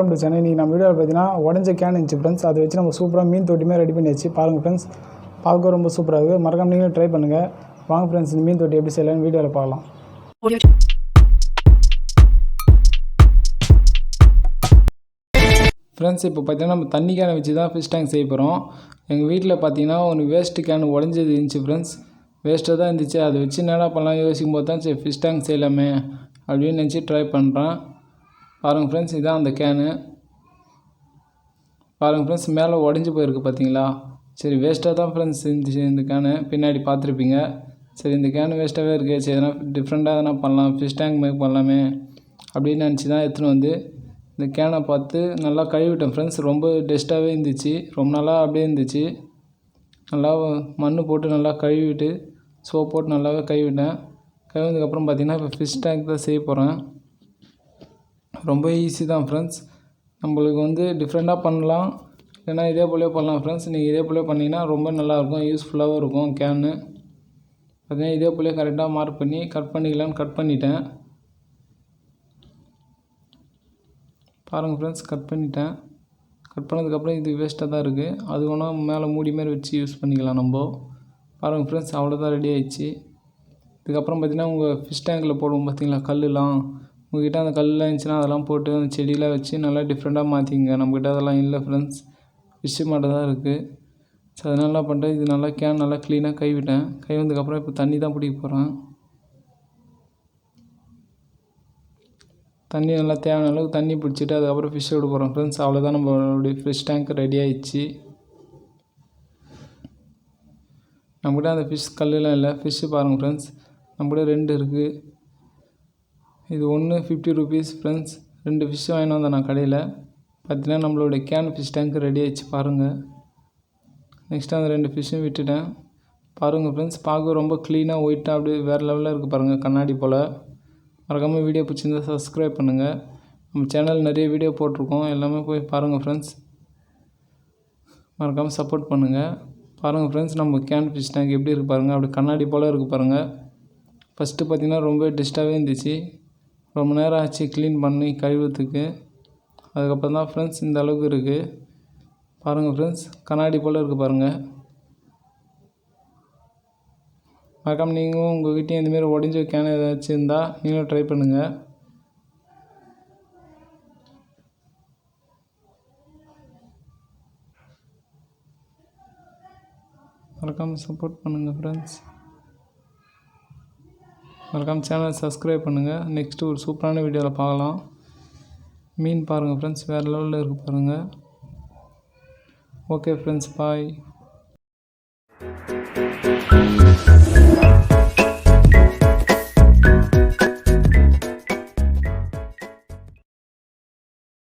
Welcome to Chennai. இன்றைக்கி நம்ம வீடியோவில் பார்த்தீங்கன்னா உடஞ்ச கேன் இருந்துச்சு ஃப்ரெண்ட்ஸ். அதை வச்சு நம்ம சூப்பராக மீன் தொட்டியுமே ரெடி பண்ணி வச்சு பாருங்கள் ஃப்ரெண்ட்ஸ். பார்க்க ரொம்ப சூப்பராக இருக்குது. மறக்காம நீங்களும் ட்ரை பண்ணுங்கள். வாங்க ஃப்ரெண்ட்ஸ், இந்த மீன் தொட்டி எப்படி செய்யலாம்னு வீடியோவில் பார்க்கலாம். ஃப்ரெண்ட்ஸ், இப்போ பார்த்தீங்கன்னா நம்ம தண்ணி கேனை வச்சு தான் ஃபிஷ் டேங்க் செய்ய போகிறோம். எங்கள் வீட்டில் பார்த்தீங்கன்னா ஒன்று வேஸ்ட்டு கேன் உடஞ்சது இருந்துச்சு ஃப்ரெண்ட்ஸ். வேஸ்ட்டாக தான் இருந்துச்சு. அதை வச்சு என்னடா பண்ணலாம் யோசிக்கும் போது தான் சரி ஃபிஷ் டேங்க் செய்யலாமே அப்படின்னு நினச்சி ட்ரை பண்ணுறேன். பாருங்கள் ஃப்ரெண்ட்ஸ், இதுதான் அந்த கேனு. பாருங்கள் ஃப்ரெண்ட்ஸ், மேலே உடஞ்சி போயிருக்கு பார்த்தீங்களா. சரி வேஸ்ட்டாக தான் ஃப்ரெண்ட்ஸ் இருந்துச்சு இந்த கேனு. பின்னாடி பார்த்துருப்பீங்க. சரி இந்த கேனு வேஸ்ட்டாகவே இருக்குது, சரி எதனா டிஃப்ரெண்ட்டாக எதனா பண்ணலாம், ஃபிஷ் டேங்க் மேக் பண்ணலாமே அப்படின்னு நினச்சி தான் எடுத்துன்னு வந்து இந்த கேனை பார்த்து நல்லா கழுவிட்டேன் ஃப்ரெண்ட்ஸ். ரொம்ப டஸ்ட்டாகவே இருந்துச்சு, ரொம்ப நாளாக அப்படியே இருந்துச்சு. நல்லா மண் போட்டு நல்லா கழுவிட்டு சோப் போட்டு நல்லாவே கழுவிட்டேன். கழுவினதுக்கப்புறம் பார்த்திங்கன்னா இப்போ ஃபிஷ் டேங்க் தான் செய்ய போகிறேன். ரொம்ப ஈஸி தான் ஃப்ரெண்ட்ஸ். நம்மளுக்கு வந்து டிஃப்ரெண்ட்டாக பண்ணலாம், இல்லைனா இதே போலே பண்ணலாம் ஃப்ரெண்ட்ஸ். நீங்கள் இதே போலே பண்ணிங்கன்னா ரொம்ப நல்லாயிருக்கும், யூஸ்ஃபுல்லாகவும் இருக்கும். கேனு பார்த்தீங்கன்னா இதே போலே கரெக்டாக மார்க் பண்ணி கட் பண்ணிக்கலான்னு கட் பண்ணிட்டேன். பாருங்கள் ஃப்ரெண்ட்ஸ், கட் பண்ணிட்டேன். கட் பண்ணதுக்கப்புறம் இது வேஸ்ட்டாக தான் இருக்குது. அது வேணால் மேலே மூடி மாரி வச்சு யூஸ் பண்ணிக்கலாம் நம்ம. பாருங்கள் ஃப்ரெண்ட்ஸ், அவ்வளோதான் ரெடி ஆகிடுச்சு. இதுக்கப்புறம் பார்த்திங்கன்னா உங்கள் ஃபிஷ் டேங்கில் போடுவோம் பார்த்திங்களா கல்லுலாம், உங்கள்கிட்ட அந்த கல்லாம் இருந்துச்சுன்னா அதெல்லாம் போட்டு அந்த செடியெலாம் வச்சு நல்லா டிஃப்ரெண்ட்டாக மாற்றிங்க. நம்மக்கிட்ட அதெல்லாம் இல்லை ஃப்ரெண்ட்ஸ், ஃபிஷ்ஷு மட்டும் தான் இருக்குது. ஸோ அதனால என்ன பண்ணுறேன், இது நல்லா கேன் நல்லா க்ளீனாக கழுவிட்டேன். கழுவினதுக்கப்புறம் இப்போ தண்ணி தான் பிடிக்க போகிறேன். தண்ணி நல்லா தேவையான அளவுக்கு தண்ணி பிடிச்சிட்டு அதுக்கப்புறம் ஃபிஷ் விட போகிறோம் ஃப்ரெண்ட்ஸ். அவ்வளோதான், நம்மளுடைய ஃபிஷ் டேங்க் ரெடி ஆகிடுச்சு. நம்மக்கிட்ட அந்த ஃபிஷ் கல்லுலாம் இல்லை. ஃபிஷ்ஷு பாருங்கள் ஃப்ரெண்ட்ஸ், நம்மக்கிட்ட 2 இருக்குது. இது ஒன்று 50 ருபீஸ் ஃப்ரெண்ட்ஸ். 2 ஃபிஷ்ஷு வாங்கிட்டு வந்தேன் நான் கடையில். பார்த்தீங்கன்னா நம்மளுடைய கேன் ஃபிஷ் டேங்க் ரெடி ஆகிடுச்சு பாருங்கள். நெக்ஸ்ட்டு அந்த 2 ஃபிஷ்ஷும் விட்டுட்டேன். பாருங்கள் ஃப்ரெண்ட்ஸ், பார்க்க ரொம்ப க்ளீனாக ஒயிட்டாக அப்படியே வேறு லெவலில் இருக்குது பாருங்கள், கண்ணாடி போல். மறக்காமல் வீடியோ பிடிச்சிருந்தால் சப்ஸ்கிரைப் பண்ணுங்கள். நம்ம சேனல் நிறைய வீடியோ போட்டிருக்கோம், எல்லாமே போய் பாருங்கள் ஃப்ரெண்ட்ஸ். மறக்காமல் சப்போர்ட் பண்ணுங்கள். பாருங்கள் ஃப்ரெண்ட்ஸ், நம்ம கேன் ஃபிஷ் டேங்க் எப்படி இருக்குது பாருங்கள், அப்படி கண்ணாடி போல் இருக்குது பாருங்கள். ஃபஸ்ட்டு பார்த்திங்கன்னா ரொம்ப டஸ்ட்டாகவே இருந்துச்சு. ரொம்ப நேரம் ஆச்சு க்ளீன் பண்ணி கழுவுறதுக்கு. அதுக்கப்புறம் தான் ஃப்ரெண்ட்ஸ் இந்த அளவுக்கு இருக்குது. பாருங்கள் ஃப்ரெண்ட்ஸ், கண்ணாடி போல் இருக்குது பாருங்கள். மறக்காமல் நீங்களும் உங்கள்கிட்டையும் இந்தமாரி உடஞ்ச கேன் ஏதாச்சும் இருந்தால் நீங்களும் ட்ரை பண்ணுங்கள். மறக்காமல் சப்போர்ட் பண்ணுங்கள் ஃப்ரெண்ட்ஸ். மறக்காமல் சேனல் சப்ஸ்கிரைப் பண்ணுங்கள். நெக்ஸ்ட்டு ஒரு சூப்பரான வீடியோவில் பார்க்கலாம். மீன் பாருங்கள் ஃப்ரெண்ட்ஸ், வேறு லெவலில் இருக்குது பாருங்கள். ஓகே ஃப்ரெண்ட்ஸ், பாய்.